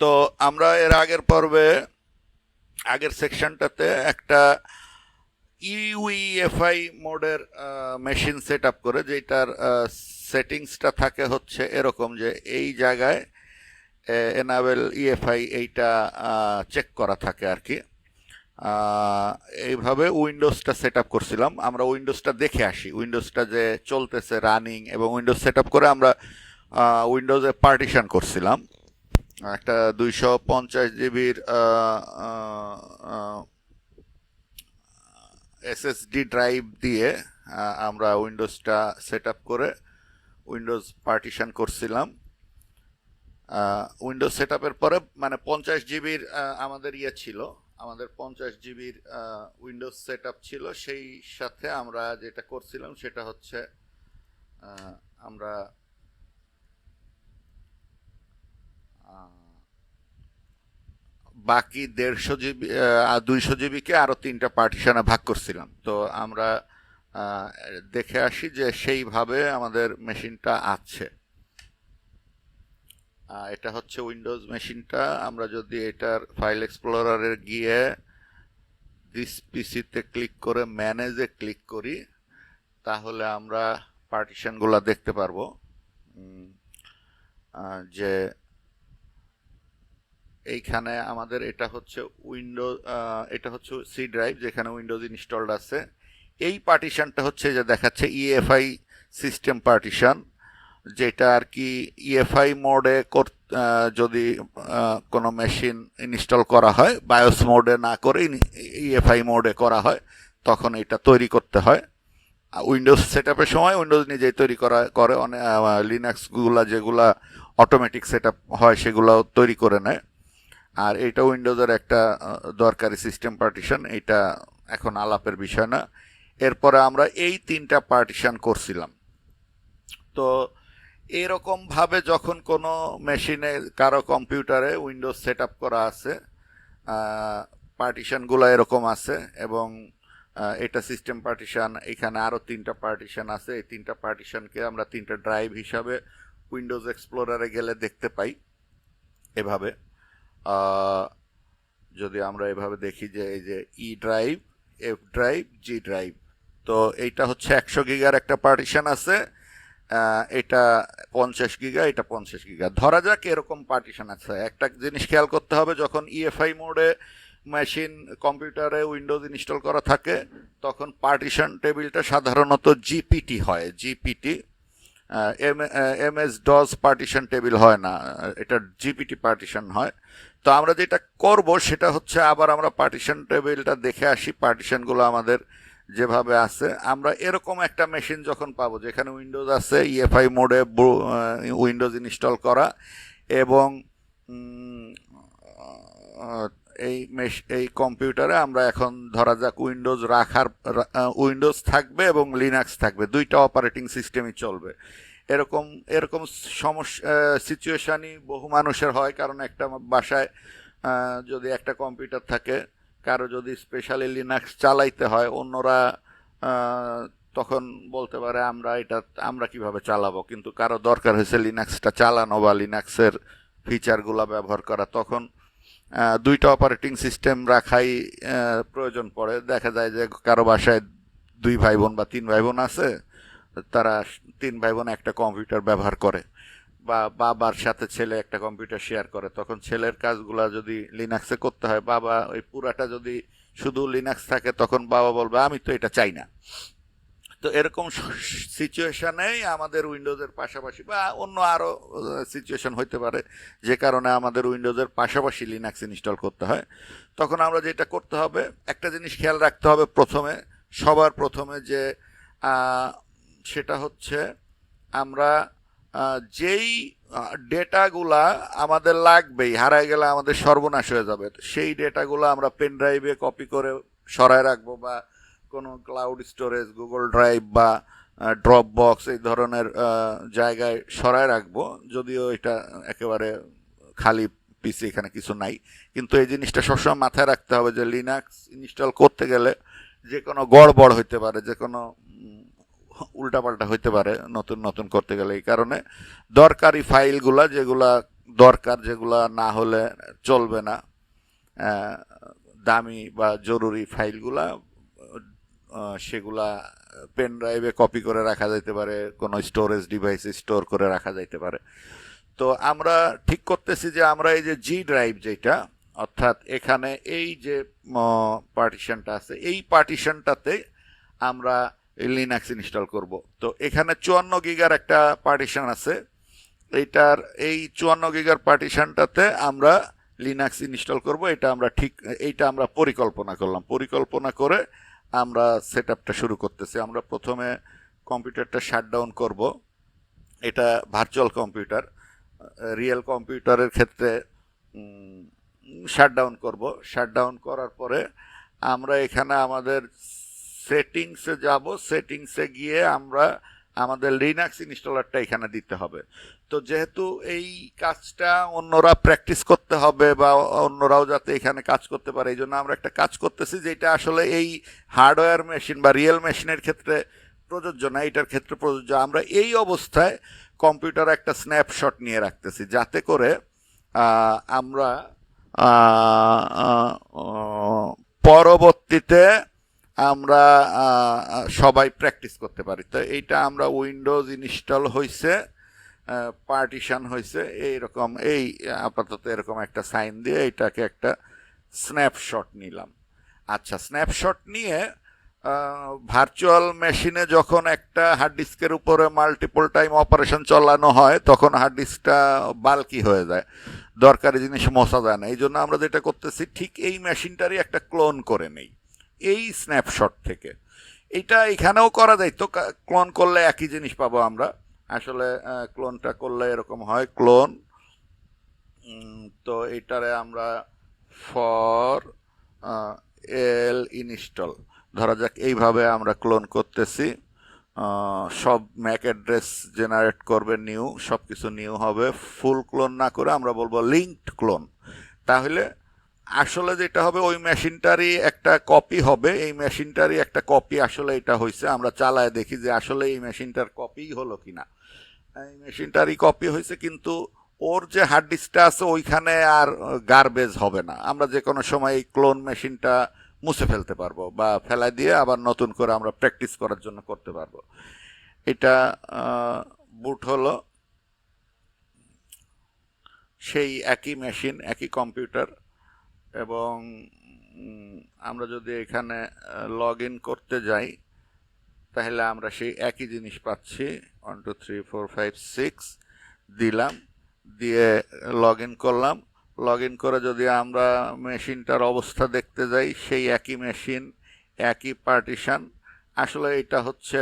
তো আমরা এর আগের পর্বে আগের সেকশনটাতে একটা ইউইএফআই মোডের মেশিন সেট আপ করে যেটার সেটিংসটা থাকে হচ্ছে এরকম যে এই জায়গায় এনাবেল ইএফআই এইটা চেক করা থাকে আর কি। আহ, এইভাবে উইন্ডোজটা সেট আপ করছিলাম। আমরা উইন্ডোজটা দেখে আসি, উইন্ডোজটা যে চলতেছে রানিং, এবং উইন্ডোজ সেট আপ করে আমরা উইন্ডোজে পার্টিশন করছিলাম একটা 250 জিবির এসএসডি ড্রাইভ দিয়ে। আমরা উইন্ডোজটা সেট আপ করে উইন্ডোজ পার্টিশন করছিলাম। উইন্ডোজ সেট আপের পরে মানে 50 জিবির আমাদের ইয়ে ছিল, আমাদের 50 জিবির উইন্ডোজ সেট আপ ছিল। সেই সাথে আমরা যেটা করছিলাম সেটা হচ্ছে আমরা বাকি 150 জিবি আর 200 জিবিকে আরো 3টা পার্টিশনে ভাগ করছিলাম। তো আমরা দেখে আসি যে সেইভাবে আমাদের মেশিনটা আছে। এটা হচ্ছে উইন্ডোজ মেশিনটা। আমরা যদি এটার ফাইল এক্সপ্লোরারে গিয়ে দিস পিসিতে ক্লিক করে ম্যানেজে ক্লিক করি, তাহলে আমরা পার্টিশনগুলো দেখতে পারবো। যে এইখানে আমাদের এটা হচ্ছে উইন্ডোজ, এটা হচ্ছে সি ড্রাইভ যেখানে উইন্ডোজ ইনস্টলড আছে। এই পার্টিশনটা হচ্ছে যে দেখাচ্ছে ইএফআই সিস্টেম পার্টিশন, যেটা আর কি ইএফআই মোডে যদি কোনো মেশিন ইনস্টল করা হয়, বায়োস মোডে না করে ইএফআই মোডে করা হয়, তখন এটা তৈরি করতে হয়। উইন্ডোজ সেট আপের সময় উইন্ডোজ নিজেই তৈরি করে অনেক লিনাক্সগুলা যেগুলা অটোমেটিক সেট আপ হয় সেগুলো তৈরি করে নেয়। আর এটা উইন্ডোজের একটা দরকারি সিস্টেম পার্টিশন, এটা এখন আলাপের বিষয় না। এরপরে আমরা এই 3টা পার্টিশন করছিলাম। তো এরকম ভাবে যখন কোনো মেশিনে কারো কম্পিউটারে উইন্ডোজ সেট আপ করা আছে, পার্টিশনগুলো এরকম আছে, এবং এটা সিস্টেম পার্টিশন। এখানে আরও 3টা পার্টিশন আছে। এই 3টা পার্টিশনকে আমরা 3টা ড্রাইভ হিসাবে উইন্ডোজ এক্সপ্লোরারে গেলে দেখতে পাই এভাবে। যদি আমরা এভাবে দেখি যে এই যে ই ড্রাইভ, এফ ড্রাইভ, জি ড্রাইভ, তো এইটা হচ্ছে 100 গিগার একটা পার্টিশন আছে। এটা 50 গিগা, এটা 50 গিগা। ধরা যাক এরকম পার্টিশন আছে। একটা জিনিস খেয়াল করতে হবে, যখন ইএফআই মোডে মেশিন কম্পিউটারে উইন্ডোজ ইনস্টল করা থাকে তখন পার্টিশন টেবিলটা সাধারণত জিপিটি হয়। GPT, MS DOS partition table হয় না, এটা জিপিটি পার্টিশন হয়। তো আমরা যেটা করব সেটা হচ্ছে আবার আমরা পার্টিশন টেবিলটা দেখে আসি, পার্টিশনগুলো আমাদের যেভাবে আছে। আমরা এরকম একটা মেশিন যখন পাবো যেখানে উইন্ডোজ আছে, ইএফআই মোডে উইন্ডোজ ইনস্টল করা, এবং এই কম্পিউটারে আমরা এখন ধরা যাক উইন্ডোজ রাখার, উইন্ডোজ থাকবে এবং লিনাক্স থাকবে, 2টা অপারেটিং সিস্টেমই চলবে। এরকম এরকম সমস্যা সিচুয়েশনই বহু মানুষের হয়। কারণ একটা বাসায় যদি একটা কম্পিউটার থাকে, কারো যদি স্পেশালি লিনাক্স চালাইতে হয়, অন্যরা তখন বলতে পারে আমরা কিভাবে চালাবো, কিন্তু কারো দরকার হয়েছে লিনাক্সটা চালানো বা লিনাক্সের ফিচারগুলো ব্যবহার করা, তখন 2টা অপারেটিং সিস্টেম রাখাই প্রয়োজন পড়ে। দেখা যায় যে কারো বাসায় 2 ভাই বোন বা 3 ভাই বোন আছে, তারা 3 ভাই বোন একটা কম্পিউটার ব্যবহার করে, বা বাবার সাথে ছেলে একটা কম্পিউটার শেয়ার করে। তখন ছেলের কাজগুলো যদি লিনাক্সে করতে হয়, বাবা ওই পুরাটা যদি শুধু লিনাক্স থাকে, তখন বাবা বলবে আমি তো এটা চাই না। তো এরকম সিচুয়েশনেই আমাদের উইন্ডোজের পাশাপাশি বা অন্য আরও সিচুয়েশন হইতে পারে যে কারণে আমাদের উইন্ডোজের পাশাপাশি লিনাক্স ইনস্টল করতে হয়। তখন আমরা যেটা করতে হবে, একটা জিনিস খেয়াল রাখতে হবে সবার প্রথমে যে সেটা হচ্ছে আমরা যেই ডেটাগুলা আমাদের লাগবেই, হারায় গেলে আমাদের সর্বনাশ হয়ে যাবে, সেই ডেটাগুলো আমরা পেন ড্রাইভে কপি করে সরায় রাখবো, বা কোনো ক্লাউড স্টোরেজ, গুগল ড্রাইভ বা ড্রপ বক্স এই ধরনের জায়গায় সরায় রাখবো। যদিও এটা একেবারে খালি পিসি, এখানে কিছু নাই, কিন্তু এই জিনিসটা সবসময় মাথায় রাখতে হবে যে লিনাক্স ইনস্টল করতে গেলে যে কোনো গড়বড় হইতে পারে, যে কোনো উল্টাপাল্টা হইতে পারে নতুন নতুন করতে গেলে। এই কারণে দরকারি ফাইলগুলা যেগুলা দরকার, যেগুলা না হলে চলবে না, আহ, দামি বা জরুরি ফাইলগুলা, সেগুলা পেন ড্রাইভে কপি করে রাখা যাইতে পারে, কোনো স্টোরেজ ডিভাইসে স্টোর করে রাখা যাইতে পারে। তো আমরা ঠিক করতেছি যে আমরা এই যে জি ড্রাইভ যেটা, অর্থাৎ এখানে এই যে পার্টিশনটা আছে, এই পার্টিশনটাতে আমরা লিনাক্স ইনস্টল করব। তো এখানে 54 গিগার একটা পার্টিশন আছে, এইটার এই 54 গিগার পার্টিশনটাতে আমরা লিনাক্স ইনস্টল করব। এইটা আমরা পরিকল্পনা করলাম। পরিকল্পনা করে আমরা সেট আপটা শুরু করতেছি। আমরা প্রথমে কম্পিউটারটা শাটডাউন করব। এটা ভার্চুয়াল কম্পিউটার, রিয়েল কম্পিউটারের ক্ষেত্রে শাটডাউন করব। শাটডাউন করার পরে আমরা এখানে আমাদের সেটিংসে যাব। সেটিংসে গিয়ে আমরা আমাদের লিনাক্স ইনস্টলারটা এখানে দিতে হবে। তো যেহেতু এই কাজটা অন্যরা প্র্যাকটিস করতে হবে বা অন্যরাও যাতে এখানে কাজ করতে পারে, এই জন্য আমরা একটা কাজ করতেছি যেটা আসলে এই হার্ডওয়্যার মেশিন বা রিয়েল মেশিনের ক্ষেত্রে প্রযোজ্য না, এটার ক্ষেত্রে প্রযোজ্য। আমরা এই অবস্থায় কম্পিউটার একটা স্ন্যাপশট নিয়ে রাখতেছি, যাতে করে আমরা পরবর্তীতে আমরা সবাই প্র্যাকটিস করতে পারি। তো এইটা আমরা উইন্ডোজ ইনস্টল হয়েছে, পার্টিশন হয়েছে, এইরকম এই আপাতত এরকম একটা সাইন দিয়ে এটাকে একটা স্ন্যাপশট নিলাম। আচ্ছা, স্ন্যাপশট নিয়ে ভার্চুয়াল মেশিনে যখন একটা হার্ড ডিস্কের উপরে মাল্টিপল টাইম অপারেশন চালানো হয়, তখন হার্ড ডিস্কটা বাল্কি হয়ে যায়, দরকারি জিনিস মোছা যায় না। এই জন্য আমরা যেটা করতেছি, ঠিক এই মেশিনটারই একটা ক্লোন করে নেই এই স্ন্যাপশট থেকে। এইটা এখানেও করা যায়, তো ক্লোন করলে একই জিনিস পাবো আমরা। আসলে ক্লোনটা করলে এরকম হয়, ক্লোন। তো এইটারে আমরা ফর এল ইনস্টল, ধরা যাক এইভাবে আমরা ক্লোন করতেছি। সব ম্যাক অ্যাড্রেস জেনারেট করবে নিউ, সব কিছু নিউ হবে। ফুল ক্লোন না করে আমরা বলবো লিঙ্কড ক্লোন। তাহলে আসলে যেটা হবে, ওই মেশিনটারই একটা কপি হবে। এই মেশিনটারই একটা কপি আসলে এটা হয়েছে। আমরা চালায় দেখি যে আসলে এই মেশিনটার কপি হলো কিনা। এই মেশিনটারই কপি হয়েছে, কিন্তু ওর যে হার্ড ডিস্কটা আছে ওইখানে আর গার্বেজ হবে না। আমরা যে কোনো সময় এই ক্লোন মেশিনটা মুছে ফেলতে পারবো বা ফেলাই দিয়ে আবার নতুন করে আমরা প্র্যাকটিস করার জন্য করতে পারবো। এটা বুট হলো, সেই একই মেশিন, একই কম্পিউটার। এবং আমরা যদি এখানে লগ ইন করতে যাই, তাহলে আমরা সেই একই জিনিস পাচ্ছি। 1 2 3 4 5 6 দিলাম, দিয়ে লগ ইন করলাম। লগ ইন করে যদি আমরা মেশিনটার অবস্থা দেখতে যাই, সেই একই মেশিন, একই পার্টিশন। আসলে এটা হচ্ছে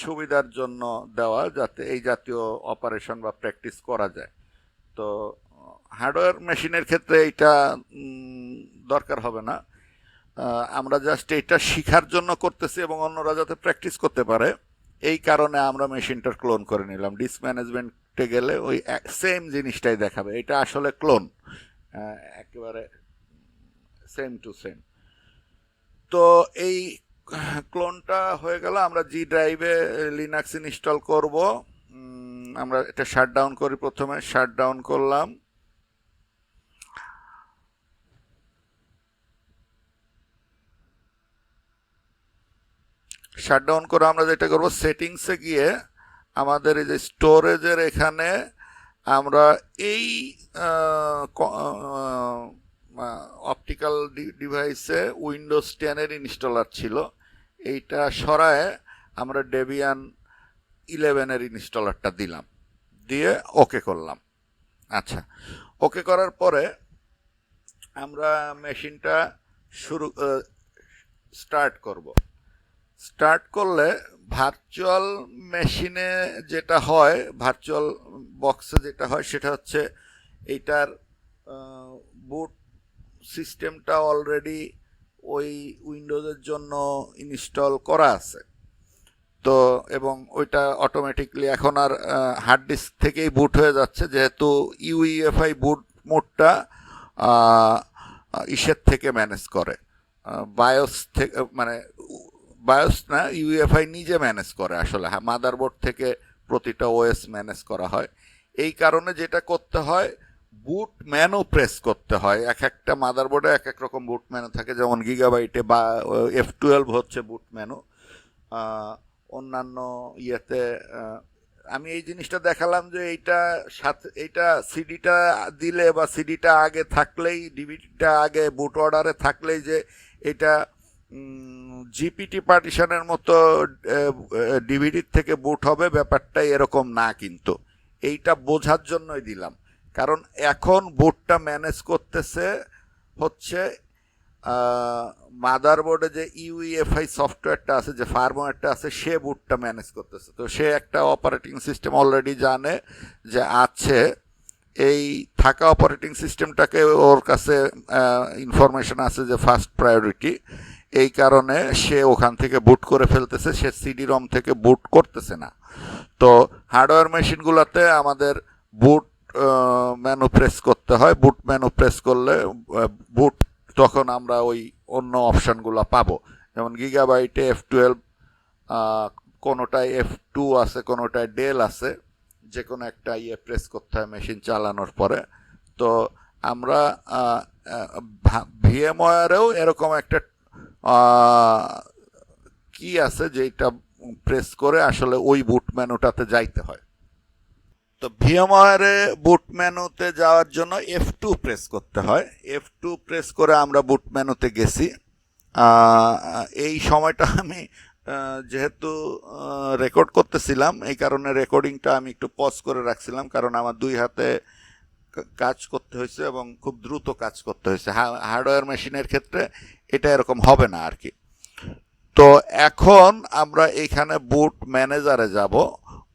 সুবিধার জন্য দেওয়া, যাতে এই জাতীয় অপারেশন বা প্র্যাকটিস করা যায়। তো হার্ডওয়্যার মেশিনের ক্ষেত্রে এটা দরকার হবে না। আমরা জাস্ট এটা শেখার জন্য করতেছি এবং অন্যরা যাতে প্র্যাকটিস করতে পারে, এই কারণে আমরা মেশিনটার ক্লোন করে নিলাম। ডিস্ক ম্যানেজমেন্টে গেলে ওই সেম জিনিসটাই দেখাবে। এটা আসলে ক্লোন, একেবারে সেম টু সেম। তো এই ক্লোনটা হয়ে গেল। আমরা জি ড্রাইভে লিনাক্স ইনস্টল করব। আমরা এটা শাটডাউন করি। প্রথমে শাটডাউন করলাম। শাটডাউন করে আমরা যেটা করব, সেটিংসে গিয়ে আমাদের এই যে স্টোরেজের এখানে আমরা এই অপটিক্যাল ডিভাইসে উইন্ডোজ 10-এর ইনস্টলার ছিল, এইটা সরায় আমরা ডেবিয়ান 11-এর ইনস্টলারটা দিলাম, দিয়ে ওকে করলাম। আচ্ছা, ওকে করার পরে আমরা মেশিনটা স্টার্ট করব। স্টার্ট করলে ভার্চুয়াল মেশিনে যেটা হয়, ভার্চুয়াল বক্সে যেটা হয়, সেটা হচ্ছে এইটার বুট সিস্টেমটা অলরেডি ওই উইন্ডোজের জন্য ইনস্টল করা আছে। তো এবং ওইটা অটোমেটিকলি এখন আর হার্ড ডিস্ক থেকেই বুট হয়ে যাচ্ছে, যেহেতু ইউইএফআই বুট মোডটা ইসের থেকে ম্যানেজ করে, বায়োস থেকে, মানে বায়োস না, ইউএফআই নিজে ম্যানেজ করে। আসলে মাদারবোর্ড থেকে প্রতিটা ওএস ম্যানেজ করা হয়। এই কারণে যেটা করতে হয়, বুট মেনু প্রেস করতে হয়। এক একটা মাদারবোর্ডে এক এক রকম বুট মেনু থাকে, যেমন গিগাবাইটে বা F12 হচ্ছে বুট মেনু। অন্যান্য ইয়েতে আমি এই জিনিসটা দেখালাম যে এইটা সাথে এইটা সিডিটা দিলে বা সিডিটা আগে থাকলেই, ডিভিডিটা আগে বুট অর্ডারে থাকলেই যে এটা জিপিটি পার্টিশনের মতো ডিভিডির থেকে বুট হবে, ব্যাপারটাই এরকম না। কিন্তু এইটা বোঝার জন্যই দিলাম, কারণ এখন বুটটা ম্যানেজ করতেছে হচ্ছে মাদারবোর্ডে যে ইউইএফআই সফটওয়্যারটা আছে, যে ফার্মওয়্যারটা আছে, সে বুটটা ম্যানেজ করতেছে। তো সে একটা অপারেটিং সিস্টেম অলরেডি জানে যে আছে, এই থাকা অপারেটিং সিস্টেমটাকে ওর কাছে ইনফরমেশন আছে যে ফার্স্ট প্রায়োরিটি, এই কারণে সে ওখান থেকে বুট করে ফেলতেছে, সে সিডি রম থেকে বুট করতেছে না। তো হার্ডওয়্যার মেশিনগুলোতে আমাদের বুট মেনু প্রেস করতে হয়। বুট মেনু প্রেস করলে বুট, তখন আমরা ওই অন্য অপশানগুলো পাবো। যেমন গিগাবাইটে F12, কোনোটায় F2 আছে, কোনোটায় ডেল আছে, যে কোনো একটা ইয়ে প্রেস করতে হয় মেশিন চালানোর পরে। তো আমরা ভিএমওয়্যারেও এরকম একটা কি আছে যেটা প্রেস করে আসলে ওই বুট মেনুটাতে যাইতে হয়। তো ভিএমওয়্যারে বুট মেনুতে যাওয়ার জন্য F2 প্রেস করতে হয়। F2 প্রেস করে আমরা বুট মেনুতে গেছি। এই সময়টা আমি যেহেতু রেকর্ড করতেছিলাম, এই কারণে রেকর্ডিংটা আমি একটু পজ করে রাখছিলাম, কারণ আমার দুই হাতে কাজ করতে হয়েছে এবং খুব দ্রুত কাজ করতে হয়েছে। হার্ডওয়্যার মেশিনের ক্ষেত্রে এটা এরকম হবে না আর কি। তো এখন আমরা এখানে বুট ম্যানেজারে যাব।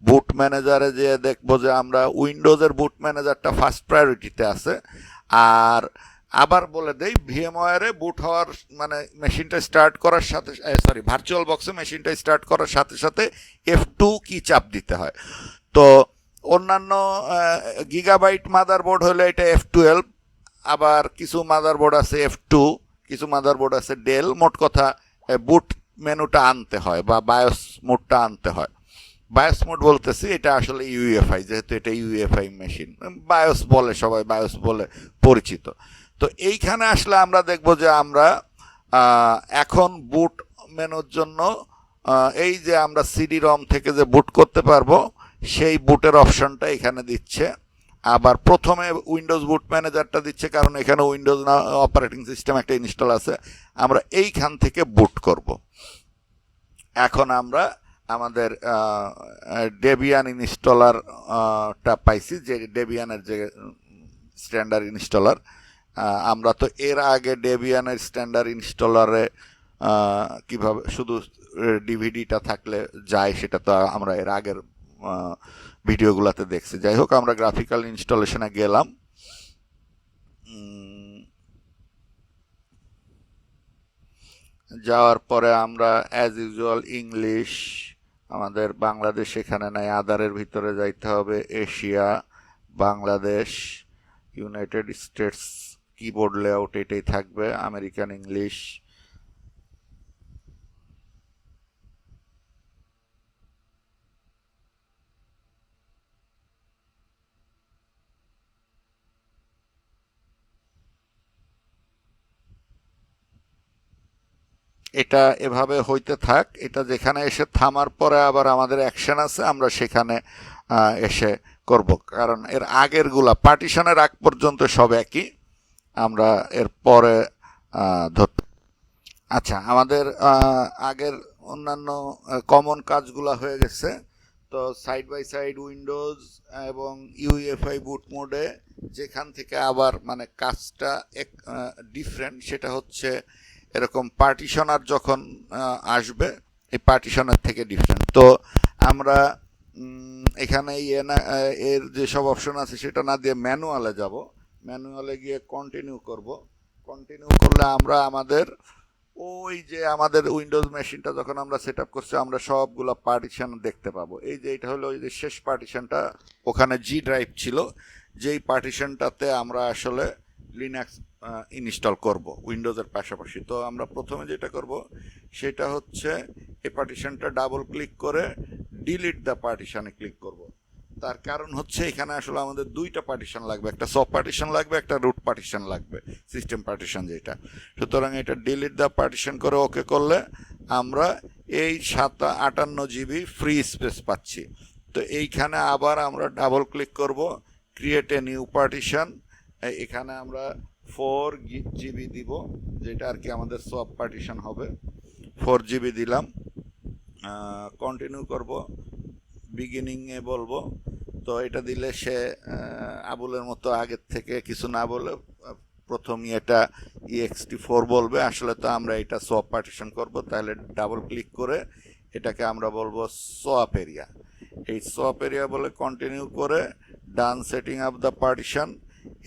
বুট ম্যানেজারে যেয়ে দেখবো যে আমরা উইন্ডোজের বুট ম্যানেজারটা ফার্স্ট প্রায়োরিটিতে আছে। আর আবার বলে দেই, ভিএমওয়্যারে বুট হওয়ার মানে মেশিনটা স্টার্ট করার সাথে, ভার্চুয়াল বক্সে মেশিনটা স্টার্ট করার সাথে সাথে F2 কি চাপ দিতে হয়। তো অন্যান্য গিগাবাইট মাদারবোর্ড হলে এটা F12, আবার কিছু মাদারবোর্ড আছে F2, কিছু মাদারবোর্ড আছে ডেল। মোট কথা বুট মেনুটা আনতে হয় বা বায়োস মোডটা আনতে হয়। বায়োস মোড বলতেছি, এটা আসলে ইউএফআই, যেহেতু এটা ইউএফআই মেশিন, বায়োস বলে, সবাই বায়োস বলে পরিচিত। তো এইখানে আসলে আমরা দেখব যে আমরা এখন বুট মেনুর জন্য এই যে আমরা সিডি রম থেকে যে বুট করতে পারবো, সেই বুটের অপশনটা এখানে দিচ্ছে। আবার প্রথমে উইন্ডোজ বুট ম্যানেজারটা দিচ্ছে, কারণ এখানে উইন্ডোজ না অপারেটিং সিস্টেম একটা ইনস্টল আছে। আমরা এইখান থেকে বুট করব। এখন আমরা আমাদের ডেবিয়ান ইনস্টলারটা পাইছি, যে ডেবিয়ানের যে স্ট্যান্ডার্ড ইনস্টলার। আমরা তো এর আগে ডেবিয়ানের স্ট্যান্ডার্ড ইনস্টলারে কিভাবে শুধু ডিভিডিটা থাকলে যায়, সেটা তো আমরা এর আগের ভিডিওগুলোতে দেখছি। যাই হোক, আমরা গ্রাফিক্যাল ইনস্টলেশনে গেলাম। যাওয়ার পরে আমরা অ্যাজ ইউজুয়াল ইংলিশ, আমাদের বাংলাদেশ এখানে নাই, আদারের ভিতরে যাইতে হবে, Asia, Bangladesh, United states, keyboard layout এটাই থাকবে, আমেরিকান ইংলিশ। এটা এভাবে হইতে থাক। এটা যেখানে এসে থামার পরে আবার আমাদের অ্যাকশন আছে, আমরা সেখানে এসে করব, কারণ এর আগেরগুলা পার্টিশনের আগ পর্যন্ত সব একই, আমরা এর পরে ধর। আচ্ছা, আমাদের আগের অন্যান্য কমন কাজগুলো হয়ে গেছে। তো সাইড বাই সাইড উইন্ডোজ এবং ইউএফআই বুট মোডে যেখান থেকে আবার মানে কাজটা এক ডিফারেন্ট, সেটা হচ্ছে এরকম পার্টিশনার যখন আসবে, এই পার্টিশনার থেকে ডিফারেন্ট। তো আমরা এখানে এর যেসব অপশন আছে সেটা না দিয়ে ম্যানুয়ালে যাব। ম্যানুয়ালে গিয়ে কন্টিনিউ করব। কন্টিনিউ করলে আমরা আমাদের ওই যে আমাদের উইন্ডোজ মেশিনটা যখন আমরা সেট আপ করছি, আমরা সবগুলো পার্টিশন দেখতে পাবো। এই যে এটা হলো ওই যে শেষ পার্টিশনটা, ওখানে জি ড্রাইভ ছিল, যেই পার্টিশনটাতে আমরা আসলে লিনাক্স ইনস্টল করব উইন্ডোজের পাশাপাশি। তো আমরা প্রথমে যেটা করব সেটা হচ্ছে এই পার্টিশনটা ডাবল ক্লিক করে ডিলিট দ্য পার্টিশনে ক্লিক করব। তার কারণ হচ্ছে এখানে আসলে আমাদের দুইটা পার্টিশন লাগবে, একটা সব পার্টিশন লাগবে, একটা রুট পার্টিশন লাগবে, সিস্টেম পার্টিশন যেটা। সুতরাং এটা ডিলিট দ্য পার্টিশন করে ওকে করলে আমরা এই 58 GB ফ্রি স্পেস পাচ্ছি। তো এইখানে আবার আমরা ডাবল ক্লিক করব, ক্রিয়েট এ নিউ পার্টিশন। এখানে আমরা 4 GB দিব, যেটা আর কি আমাদের সব পার্টিশন হবে। 4 GB দিলাম, কন্টিনিউ করব, বিগিনিংয়ে বলবো। তো এটা দিলে সে আবুলের মতো আগের থেকে কিছু না বলে প্রথমই এটা ext4 বলবে। আসলে তো আমরা এটা সোয়াপ পার্টিশন করব, তাহলে ডাবল ক্লিক করে এটাকে আমরা বলবো সোয়াপ এরিয়া। এই সোয়াপ এরিয়া বলে কন্টিনিউ করে ডান সেটিং আপ দ্য পার্টিশন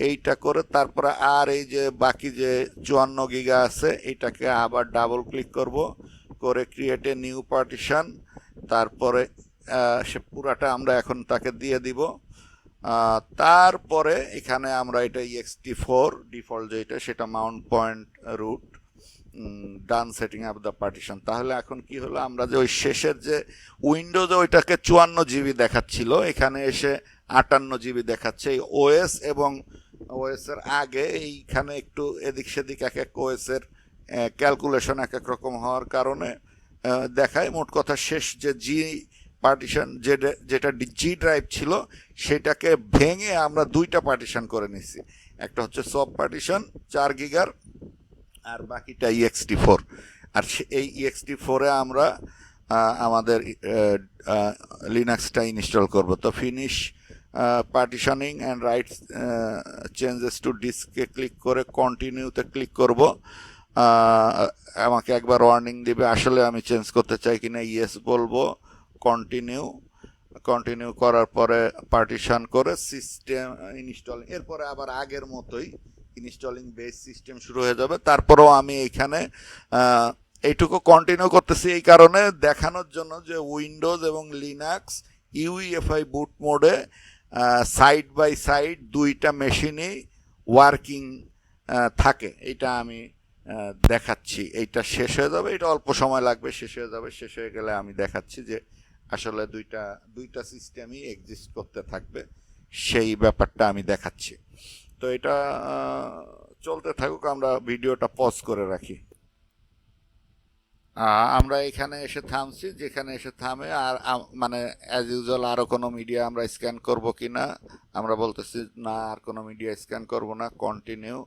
এইটা করে তারপরে আর এই যে বাকি যে 54 GB আছে এটাকে আবার ডাবল ক্লিক করব, করে ক্রিয়েট এ নিউ পার্টিশন। তারপরে সে পুরাটা আমরা এখন তাকে দিয়ে দিব। তারপরে এখানে আমরা এটা ext4 ডিফল্ট যেটা সেটা mount point root done setting up the partition. তাহলে এখন কি হলো, আমরা যে ওই শেষের যে উইন্ডোজে ওইটাকে 54 GB দেখাচ্ছিল, এখানে এসে 58 GB দেখাচ্ছে। এই ওএস এবং ওএস এর আগে এইখানে একটু এদিক সেদিক এক এক ওএস এর ক্যালকুলেশন এক এক রকম হওয়ার কারণে দেখায়। মোট কথা শেষ যে জি পার্টিশন যেটা জি ড্রাইভ ছিল সেটাকে ভেঙে আমরা দুইটা পার্টিশন করে নিছি, একটা হচ্ছে সব পার্টিশন 4 GB আর বাকিটা ext4। আর এই ext4-এ আমরা আমাদের লিনাক্সটা ইনস্টল করব। তো finish partitioning and write changes to ডিস্কে ক্লিক করে কন্টিনিউতে ক্লিক করব। আমাকে একবার ওয়ার্নিং দিবে আসলে আমি চেঞ্জ করতে চাই কিনা, ইয়েস বলবো, কন্টিনিউ করার পরে পার্টিশন করে সিস্টেম ইনস্টল, এরপরে আবার আগের মতোই ইনস্টলিং বেস সিস্টেম শুরু হয়ে যাবে। তারপরেও আমি এইখানে এইটুকু কন্টিনিউ করতেছি এই কারণে দেখানোর জন্য যে উইন্ডোজ এবং লিনাক্স ইউইএফআই বুট মোডে সাইড বাই সাইড দুইটা মেশিনই ওয়ার্কিং থাকে, এটা আমি দেখাচ্ছি। এইটা শেষ হয়ে যাবে, এটা অল্প সময় লাগবে, শেষ হয়ে যাবে। শেষ হয়ে গেলে আমি দেখাচ্ছি যে আসলে দুইটা সিস্টেমই এক্সিস্ট করতে থাকবে, সেই ব্যাপারটা আমি দেখাচ্ছি। তো এটা চলতে থাকুক, আমরা ভিডিওটা পজ করে রাখি। আমরা এখানে এসে থামছি, যেখানে এসে থামে আর মানে অ্যাজ ইউজুয়াল আরও কোনো মিডিয়া আমরা স্ক্যান করব কি না, আমরা বলতেছি না আর কোনো মিডিয়া স্ক্যান করব না। কন্টিনিউ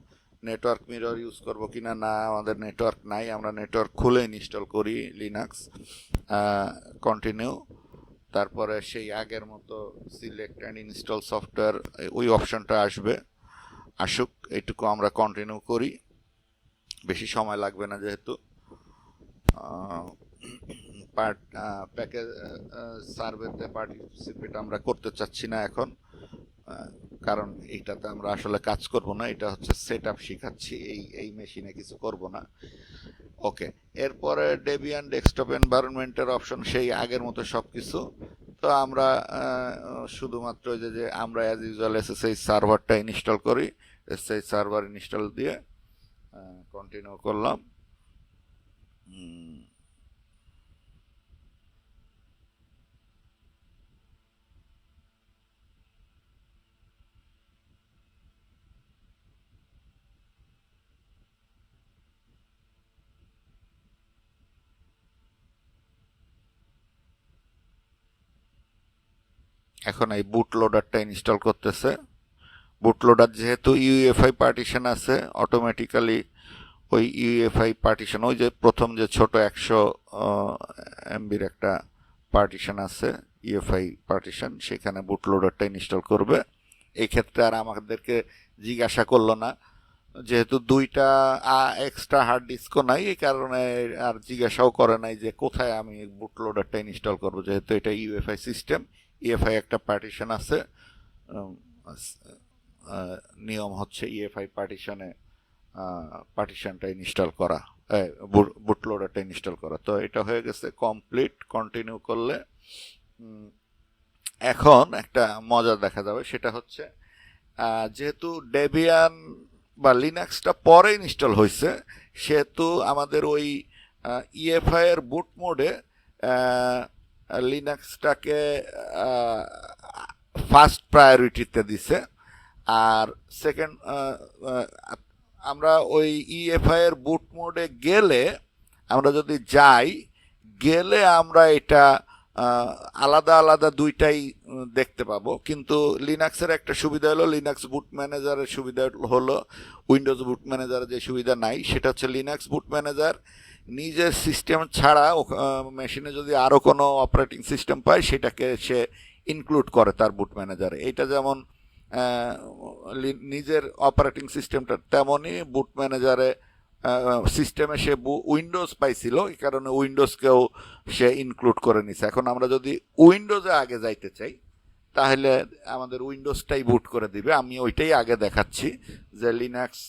নেটওয়ার্ক মিরর ইউজ করব কি না, না আমাদের নেটওয়ার্ক নাই, আমরা নেটওয়ার্ক খুলে ইনস্টল করি লিনাক্স। কন্টিনিউ, তারপরে সেই আগের মতো সিলেক্ট অ্যান্ড ইনস্টল সফটওয়্যার ওই অপশনটা আসুক, এইটুকু আমরা কন্টিনিউ করি, বেশি সময় লাগবে না যেহেতু। প্যাকেজ সার্ভেতে পার্টিসিপেট আমরা করতে চাচ্ছি না এখন, কারণ এইটাতে আমরা আসলে কাজ করব না, এটা হচ্ছে সেট আপ শিখাচ্ছি, এই মেশিনে কিছু করব না। ওকে, এরপরে ডেবিয়ান ডেস্কটপ এনভায়রনমেন্টের অপশন সেই আগের মতো সব কিছু। তো আমরা শুধুমাত্র যে আমরা অ্যাজ ইউজুয়াল এসএসএইচ সার্ভারটা ইনস্টল করি, এসএসএইচ সার্ভার ইনস্টল দিয়ে কন্টিনিউ করলাম। এখন এই বুট লোডারটা ইনস্টল করতেছে। বুট লোডার যেহেতু ইউএফআই পার্টিশন আছে, অটোমেটিক্যালি ওই ইউএফআই পার্টিশন, ওই যে প্রথম যে ছোট 100 MB একটা পার্টিশন আছে ইউএফআই পার্টিশন, সেখানে বুট লোডারটা ইনস্টল করবে। এই ক্ষেত্রে আর আমাদেরকে জিজ্ঞাসা করলো না, যেহেতু দুইটা এক্সট্রা হার্ড ডিস্কও নাই, এই কারণে আর জিজ্ঞাসাও করে নাই যে কোথায় আমি বুট লোডারটা ইনস্টল করবো, যেহেতু এটা ইউএফআই সিস্টেম, ইউএফআই একটা পার্টিশন আছে, নিয়ম হচ্ছে ইউএফআই পার্টিশনটা ইনস্টল করা, বুট লোডারটা ইনস্টল করা। তো এটা হয়ে গেছে কমপ্লিট। কন্টিনিউ করলে এখন একটা মজা দেখা যাবে, সেটা হচ্ছে যেহেতু ডেবিয়ান বা লিনাক্সটা পরে ইনস্টল হয়েছে, সেহেতু আমাদের ওই ইউএফআই এর বুট মোডে লিনাক্সটাকে ফার্স্ট প্রায়োরিটিতে দিছে। আর সেকেন্ড, আমরা ওই ইএফআই এর বুট মোডে গেলে, আমরা যদি যাই, গেলে আমরা এটা আলাদা আলাদা দুইটাই দেখতে পাবো। কিন্তু লিনাক্সের একটা সুবিধা হলো, লিনাক্স বুট ম্যানেজারের সুবিধা হলো উইন্ডোজ বুট ম্যানেজারের যে সুবিধা নাই, সেটা হচ্ছে লিনাক্স বুট ম্যানেজার নিজের সিস্টেম ছাড়া মেশিনে যদি আরও কোনো অপারেটিং সিস্টেম পায় সেটাকে সে ইনক্লুড করে তার বুট ম্যানেজারে। এইটা যেমন নিজের অপারেটিং সিস্টেমটা, তেমনই বুট ম্যানেজারে সিস্টেমে সে উইন্ডোজ পাইছিল, এই কারণে উইন্ডোজকেও সে ইনক্লুড করে নিছে। এখন আমরা যদি উইন্ডোজে আগে যাইতে চাই, তাহলে আমাদের উইন্ডোজটাই বুট করে দিবে। আমি ওইটাই আগে দেখাচ্ছি যে লিনাক্স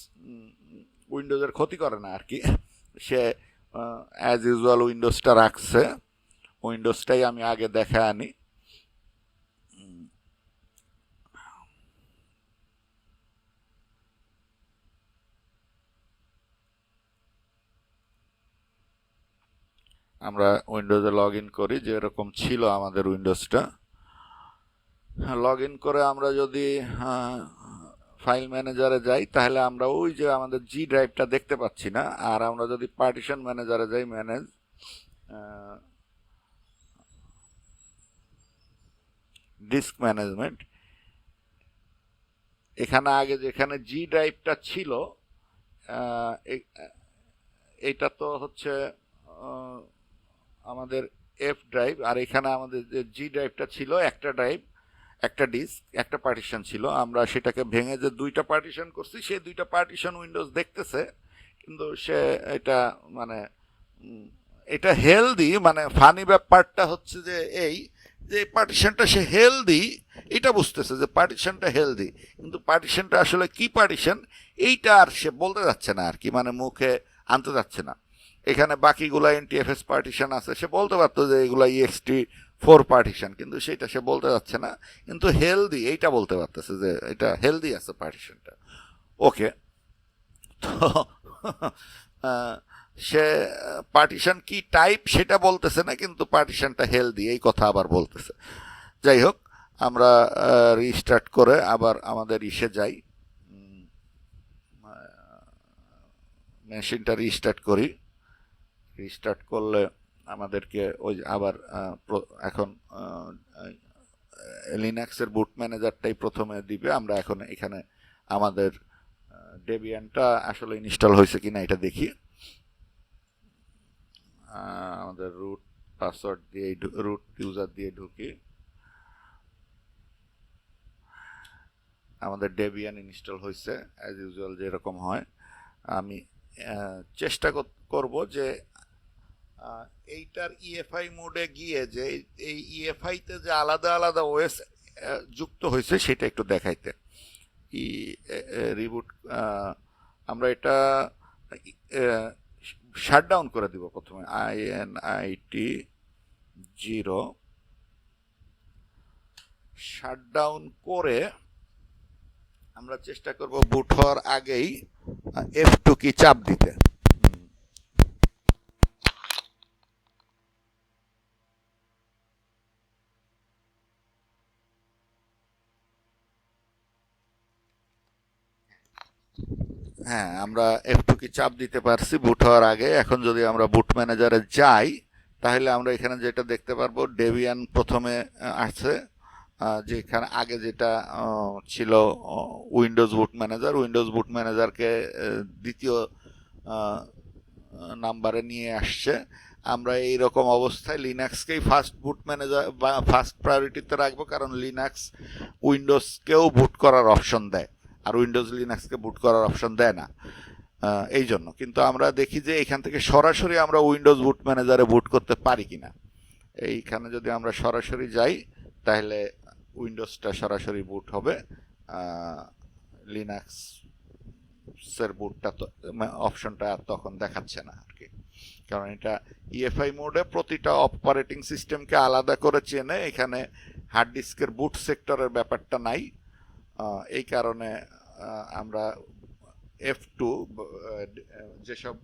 উইন্ডোজের ক্ষতি করে না আর কি, সে অ্যাজ ইউজুয়াল উইন্ডোজটা রাখছে। উইন্ডোজটাই আমি আগে দেখে আনি। আমরা উইন্ডোজে লগ ইন করি, যেরকম ছিল আমাদের উইন্ডোজটা। লগ ইন করে আমরা যদি ফাইল ম্যানেজারে যাই, তাহলে আমরা ওই যে আমাদের জি ড্রাইভটা দেখতে পাচ্ছি না। আর আমরা যদি পার্টিশন ম্যানেজারে যাই, ম্যানেজ ডিস্ক ম্যানেজমেন্ট, এখানে আগে যেখানে জি ড্রাইভটা ছিল, এটা তো হচ্ছে আমাদের এফ ড্রাইভ, আর এখানে আমাদের যে জি ড্রাইভটা ছিল, একটা ড্রাইভ, একটা ডিস্ক, একটা পার্টিশন ছিল। আমরা সেটাকে ভেঙে যে দুইটা পার্টিশন করছি, সেই দুইটা পার্টিশন উইন্ডোজ দেখতেছে, কিন্তু সে এটা মানে এটা হেলদি, মানে ফানি ব্যাপারটা হচ্ছে যে এই যে পার্টিশনটা সে হেলদি, এটা বুঝতেছে যে পার্টিশনটা হেলদি, কিন্তু পার্টিশনটা আসলে কি পার্টিশন এইটা আর সে বলতে যাচ্ছে না আর কি, মানে মুখে আনতে যাচ্ছে না। এখানে বাকিগুলা এনটিএফএস পার্টিশন আছে, সে বলতে পারতো যে এগুলা ইএক্সটি 4 পার্টিশন, কিন্তু সেটা সে বলতে যাচ্ছে না। কিন্তু হেলদি এইটা বলতে পারতেছে যে এটা হেলদি আছে পার্টিশনটা। ওকে, তো সে পার্টিশন কি টাইপ সেটা বলতেছে না, কিন্তু পার্টিশনটা হেলদি এই কথা আবার বলতেছে। যাই হোক, আমরা রিস্টার্ট করে আবার আমাদের ইসে যাই, মেশিনটা রিস্টার্ট করি। রিস্টার্ট করলে আমাদেরকে ওই আবার এখন লিনাক্সের বুট ম্যানেজারটাই প্রথমে দিবে। আমরা এখন এখানে আমাদের ডেবিয়ানটা আসলে ইনস্টল হয়েছে কিনা এটা দেখি। আমাদের রুট পাসওয়ার্ড দিয়ে, রুট ইউজার দিয়ে ঢুকি, আমাদের ডেবিয়ান ইনস্টল হয়েছে অ্যাজ ইউজুয়াল যেরকম হয়। আমি চেষ্টা করব যে এইটার ইএফআই মোডে গিয়ে যে এই ইএফআইতে যে আলাদা আলাদা ওএস যুক্ত হয়েছে সেটা একটু দেখাইতে। রিবুট, আমরা এটা শাটডাউন করে দিব প্রথমে, INIT0 শাটডাউন করে আমরা চেষ্টা করব বুট হওয়ার আগেই F2 কি চাপ দিতে। হ্যাঁ, আমরা F2 কি চাপ দিতে পারছি বুট হওয়ার আগে। এখন যদি আমরা বুট ম্যানেজারে যাই, তাহলে আমরা এখানে যেটা দেখতে পারবো, ডেবিয়ান প্রথমে আছে, যেখানে আগে যেটা ছিল উইন্ডোজ বুট ম্যানেজার, উইন্ডোজ বুট ম্যানেজারকে দ্বিতীয় নাম্বারে নিয়ে আসছে। আমরা এই রকম অবস্থায় লিনাক্সকেই ফার্স্ট বুট ম্যানেজার বা ফার্স্ট প্রায়োরিটিতে রাখবো, কারণ লিনাক্স উইন্ডোজকেও বুট করার অপশন দেয়, আর উইন্ডোজ লিনাক্সকে বুট করার অপশন দেয় না, এই জন্য। কিন্তু আমরা দেখি যে এখান থেকে সরাসরি আমরা উইন্ডোজ বুট ম্যানেজারে বুট করতে পারি কিনা। এইখানে যদি আমরা সরাসরি যাই, তাহলে উইন্ডোজটা সরাসরি বুট হবে, লিনাক্সের বুটটা তো অপশনটা তখন দেখাচ্ছে না আর কি, কারণ এটা ইএফআই মোডে প্রতিটা অপারেটিং সিস্টেমকে আলাদা করে চেনে। এখানে হার্ড ডিস্কের বুট সেক্টরের ব্যাপারটা নাই, এই কারণে আমরা F2 যেসব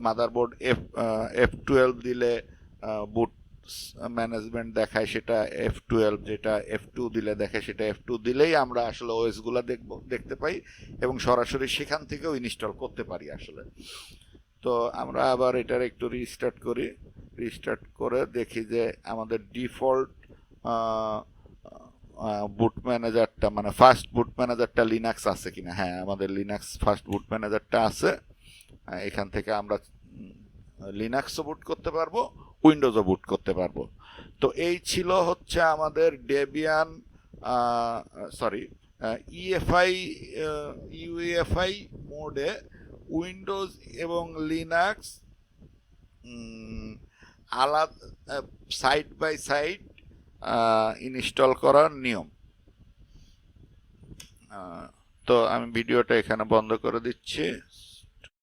মাদারবোর্ড F12 দিলে বুট ম্যানেজমেন্ট দেখায় সেটা F12, যেটা F2 দিলে দেখায় সেটা F2 দিলেই আমরা আসলে ওএস গুলা দেখতে পাই এবং সরাসরি সেখান থেকেও ইনস্টল করতে পারি আসলে। তো আমরা আবার এটার একটু রিস্টার্ট করে দেখি যে আমাদের ডিফল্ট বুট ম্যানেজারটা মানে ফার্স্ট বুট ম্যানেজারটা লিনাক্স আছে কিনা। হ্যাঁ, আমাদের লিনাক্স ফার্স্ট বুট ম্যানেজারটা আছে। এখান থেকে আমরা লিনাক্সও বুট করতে পারবো, উইন্ডোজও বুট করতে পারবো। তো এই ছিল হচ্ছে আমাদের ডেবিয়ান সরি ইএফআই ইউএফআই মোডে উইন্ডোজ এবং লিনাক্স আলাদা সাইড বাই সাইড ইনস্টল করার নিয়ম। তো আমি ভিডিওটা এখানে বন্ধ করে দিচ্ছি।